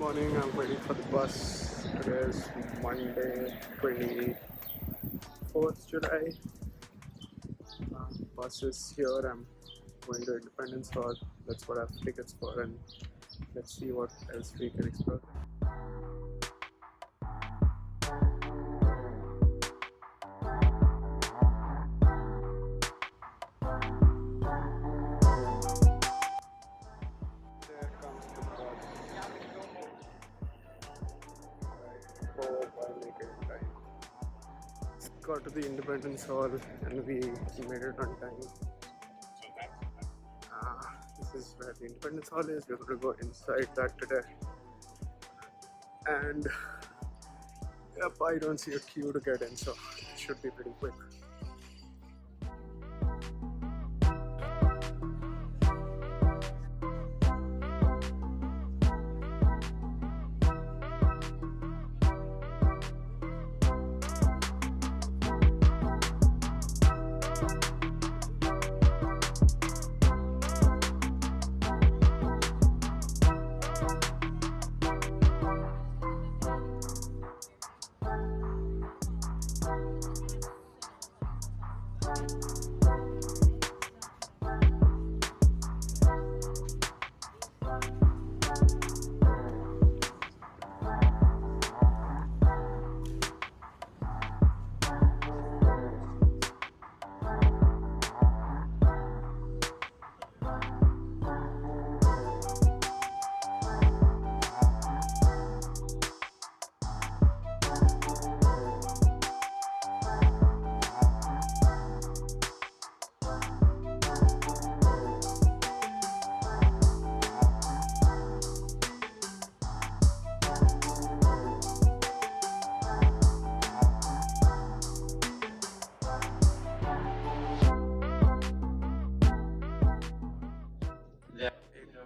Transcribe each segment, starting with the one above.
Morning, I'm waiting for the bus. Today is Monday, 24th July. Bus is here. I'm going to Independence Hall. That's what I have tickets for, and let's see what else we can explore. There comes the bus. I hope I'll make it in time. Got to the Independence Hall and we made it on time. This is where the Independence Hall is. We're going to go inside that today. And yep, I don't see a queue to get in, so it should be pretty quick.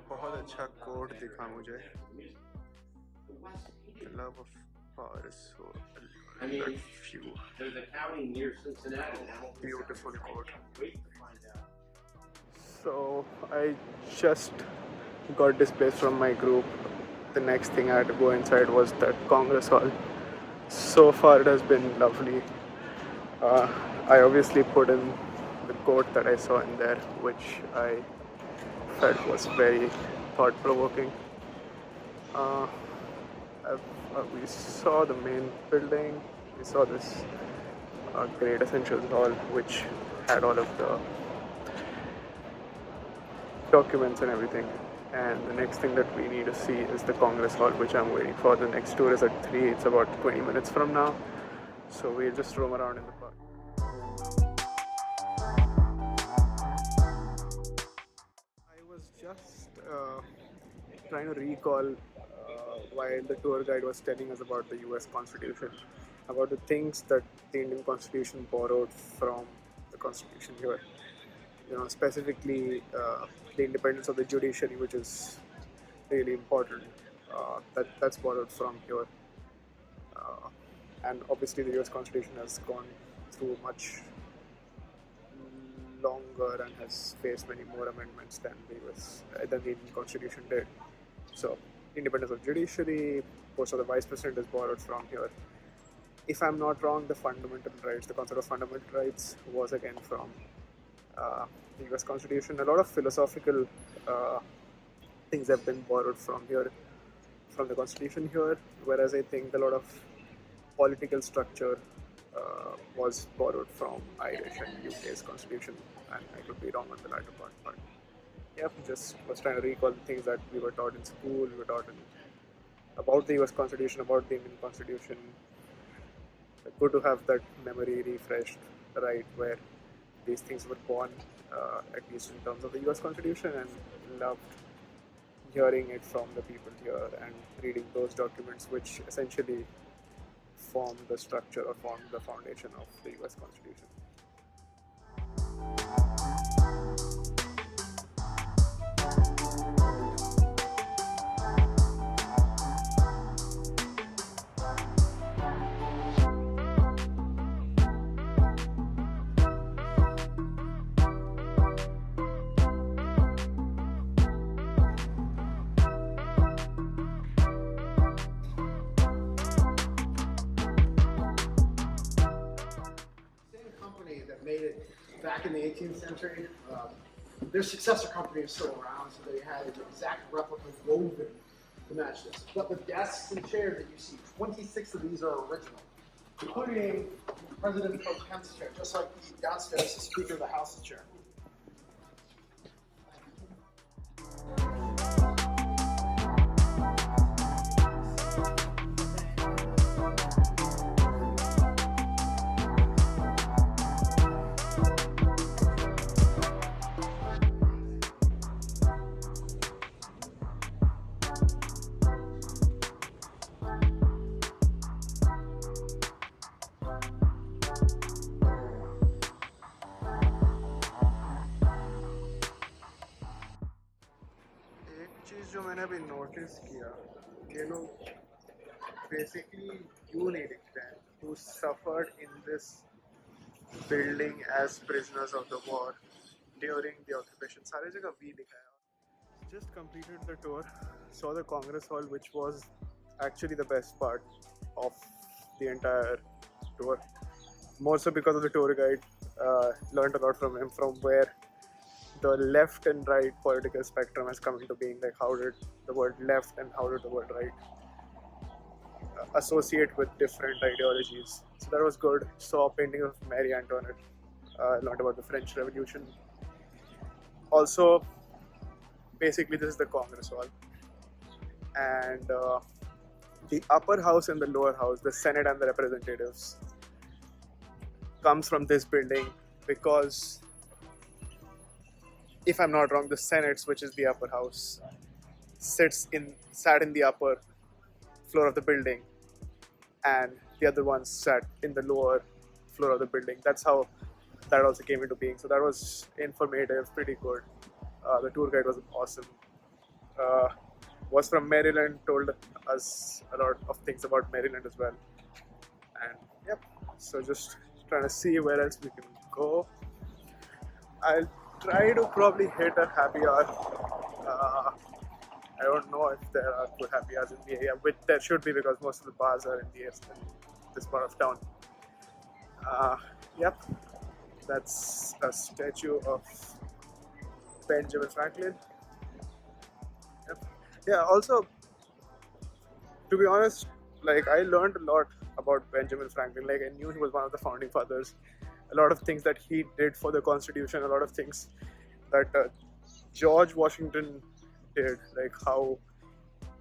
बहुत अच्छा code दिखा मुझे. The love of power is so few. There's a county near Cincinnati now. Beautiful quote. So I just got displaced from my group. The next thing I had to go inside was that Congress Hall. So far it has been lovely. I obviously put in the quote that I saw in there, which I felt was very thought-provoking. We saw the main building. We saw this great Essentials Hall, which had all of the documents and everything. And the next thing that we need to see is the Congress Hall, which I'm waiting for. The next tour is at 3. It's about 20 minutes from now. So we'll just roam around in the park. I was just trying to recall while the tour guide was telling us about the US Constitution, about the things that the Indian Constitution borrowed from the Constitution here. Specifically the independence of the judiciary, which is really important. That's borrowed from here. And obviously the US Constitution has gone through much longer and has faced many more amendments than the Indian Constitution did. So independence of judiciary, post of the vice president is borrowed from here. If I'm not wrong, the fundamental rights, the concept of fundamental rights was again from the US Constitution. A lot of philosophical things have been borrowed from here, from the Constitution here, whereas I think a lot of political structure was borrowed from Irish and UK's Constitution, and I could be wrong on the latter part, but yeah, just was trying to recall the things that we were taught in school. We were taught about the US Constitution, about the Indian Constitution. Good to have that memory refreshed, right, where these things were born, at least in terms of the US Constitution, and loved hearing it from the people here and reading those documents, which essentially form the structure or form the foundation of the US Constitution. back in the 18th century. Their successor company is still around, so they had an exact replica woven to match this. But the desks and chairs that you see, 26 of these are original, including President Pro Temp's chair, just like the downstairs, the Speaker of the House's chair. एक चीज़ जो मैंने अभी notice किया कि लोग basically क्यों नहीं दिखते हैं who suffered in this building as prisoners of the war during the occupation. सारी जगह वी लिखा है. Just completed the tour, saw the Congress Hall, which was actually the best part of the entire tour. More so because of the tour guide. Learned a lot from him, from where the left and right political spectrum has come into being. Like, how did the word left and how did the word right associate with different ideologies? So that was good. Saw a painting of Marie Antoinette. Learned about the French Revolution. Also, basically, this is the Congress Hall, and the upper house and the lower house, the Senate and the Representatives, comes from this building because, if I'm not wrong, the Senate, which is the upper house, sat in the upper floor of the building, and the other ones sat in the lower floor of the building. That's how that also came into being. So that was informative, pretty good. The tour guide was awesome. Was from Maryland, told us a lot of things about Maryland as well. And yep, so just trying to see where else we can go. I'll try to probably hit a happy hour. I don't know if there are good happy hours in the area, which there should be because most of the bars are in this part of town. Yep, that's a statue of Benjamin Franklin. Yep. Yeah, also, to be honest, like, I learned a lot about Benjamin Franklin. Like, I knew he was one of the founding fathers. A lot of things that he did for the Constitution, a lot of things that George Washington did, like how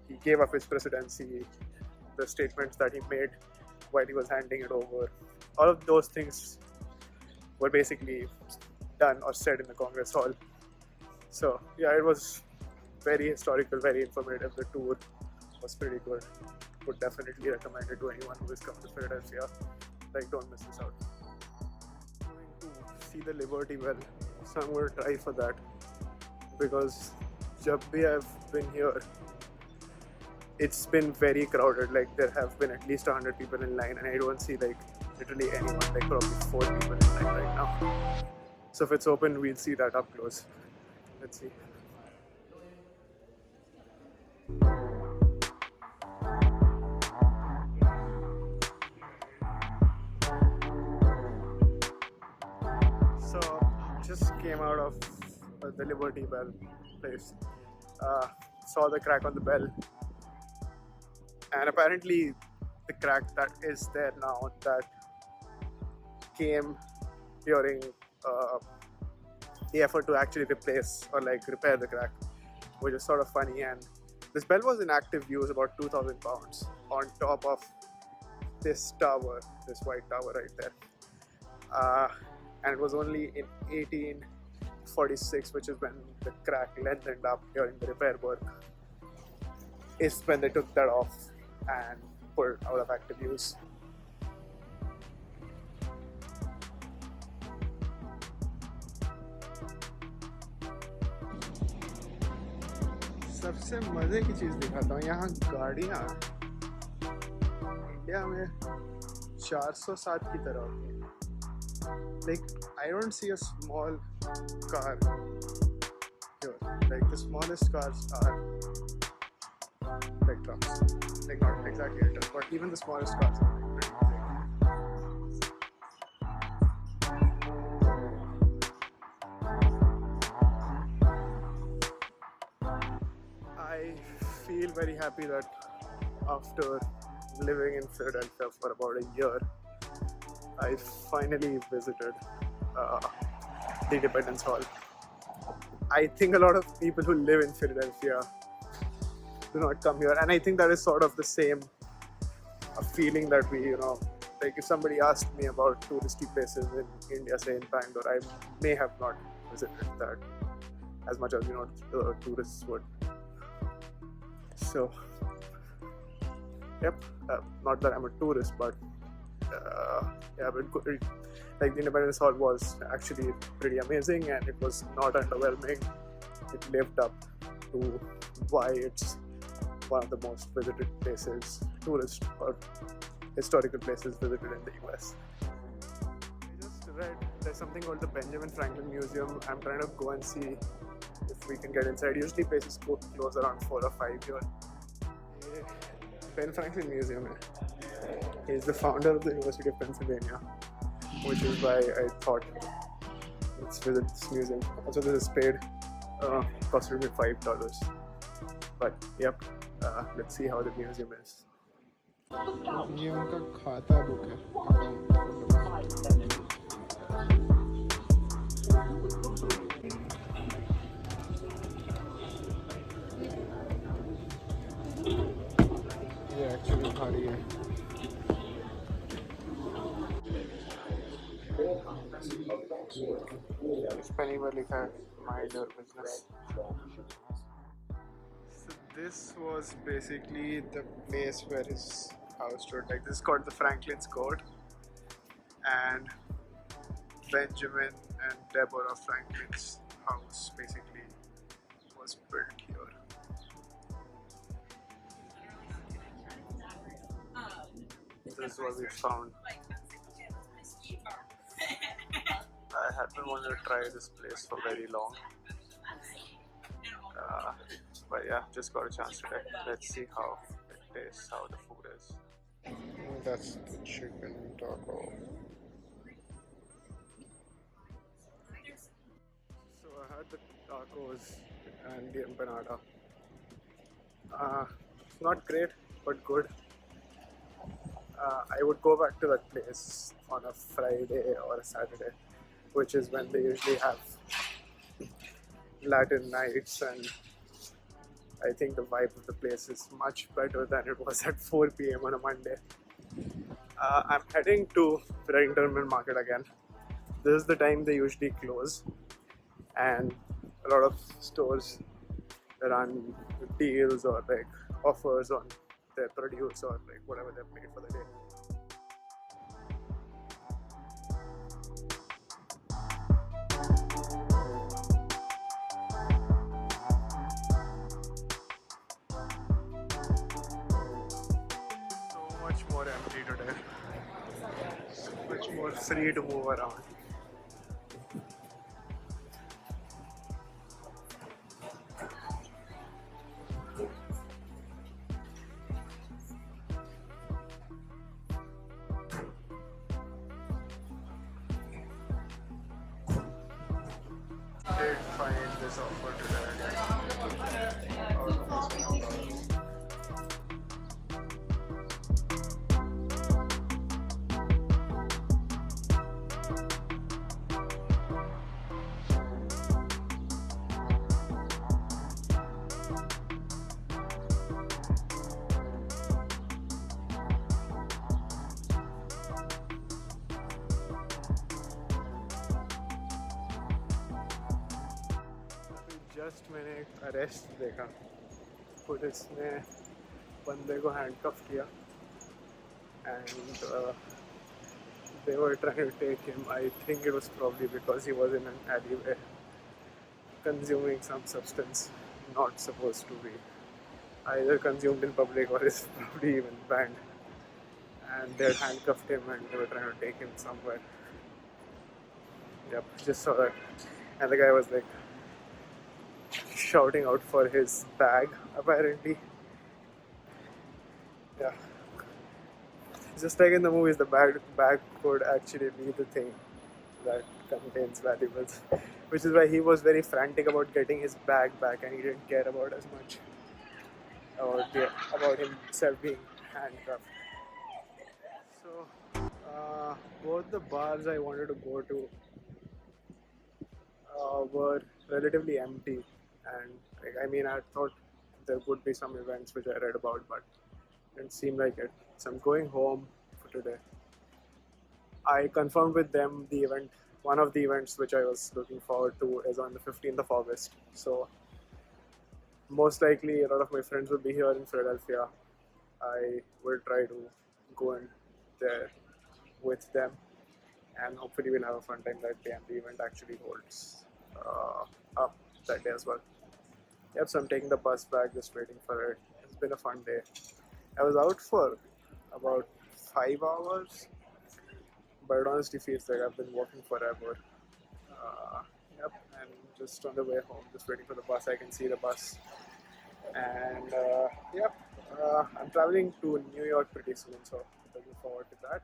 he gave up his presidency, the statements that he made while he was handing it over. All of those things were basically done or said in the Congress Hall. So yeah, it was very historical, very informative. The tour was pretty good. Would definitely recommend it to anyone who has come to Philadelphia. Like, don't miss this out. I'm going to see the Liberty Bell, so I'm going to try for that, because jab bhi I've been here, it's been very crowded. Like, there have been at least 100 people in line, and I don't see like literally anyone, like probably 4 people in line right now. So if it's open, we'll see that up close. Let's see. So just came out of the Liberty Bell place. Saw the crack on the bell, and apparently the crack that is there now, that came during the effort to actually replace or like repair the crack, which is sort of funny. And this bell was in active use, about 2,000 pounds, on top of this tower, this white tower right there. And it was only in 1846, which is when the crack lengthened up during the repair work, is when they took that off and put it out of active use. सबसे मजे की चीज दिखाता हूँ, यहाँ गाड़ियाँ India में 407 की तरह होती हैं. Like, I don't see a small car here. Like, the smallest cars are like trucks. Like, not exactly a truck, but even the smallest cars are like pretty big. I feel very happy that after living in Philadelphia for about a year, I finally visited uh, the Independence Hall. I think a lot of people who live in Philadelphia do not come here, and I think that is sort of the same feeling that we, like if somebody asked me about touristy places in India, say in Bangalore, I may have not visited that as much as the tourists would. So, yep, not that I'm a tourist, but yeah, but like the Independence Hall was actually pretty amazing, and it was not underwhelming. It lived up to why it's one of the most visited places, tourist or historical places visited in the US. I just read there's something called the Benjamin Franklin Museum. I'm trying to go and see if we can get inside. Usually places close around 4 or 5 here. Ben Franklin Museum. He's the founder of the University of Pennsylvania, which is why I thought let's visit this museum. Also, this is paid, costed me $5. But yep, let's see how the museum is. ये उनका खाता book है account ये actually भारी है इस पेनी पर लिखा है mind your business So this was basically the place where his house stood. Like this is called the Franklin's Court, and Benjamin and Deborah Franklin's house basically was built here. This is what we found. I had been wanting to try this place for very long. But yeah, just got a chance today. Let's see how it tastes, how the food is. that's the chicken taco So I had the tacos and the empanada. Not great, but good. I would go back to that place on a Friday or a Saturday, which is when they usually have Latin nights, and I think the vibe of the place is much better than it was at 4 p.m. on a Monday. I'm heading to Reddington Market again. This is the time they usually close, and a lot of stores run deals or like offers on their produce or like whatever they've made for the day. More empty today. So much more free to move around. Did find this offer today. Just मैंने एक arrest देखा police ने बंदे को handcuff किया and they were trying to take him. I think it was probably because he was in an alleyway consuming some substance not supposed to be either consumed in public or is probably even banned, and they had handcuffed him and they were trying to take him somewhere. Yep, just saw that, and the guy was like shouting out for his bag apparently. Yeah, just like in the movies, the bag could actually be the thing that contains valuables, which is why he was very frantic about getting his bag back and he didn't care about as much. about himself being handcuffed. So both the bars I wanted to go to were relatively empty, and I mean, I thought there would be some events which I read about, but didn't seem like it. So I'm going home for today. I confirmed with them the event. One of the events which I was looking forward to is on the 15th of August. So most likely, a lot of my friends will be here in Philadelphia. I will try to go in there with them, and hopefully we'll have a fun time that day, and the event actually holds up that day as well. Yep, so I'm taking the bus back, just waiting for it. It's been a fun day. I was out for about 5 hours, but it honestly feels like I've been walking forever. Yep, and just on the way home, just waiting for the bus. I can see the bus, and yep, I'm traveling to New York pretty soon, so looking forward to that.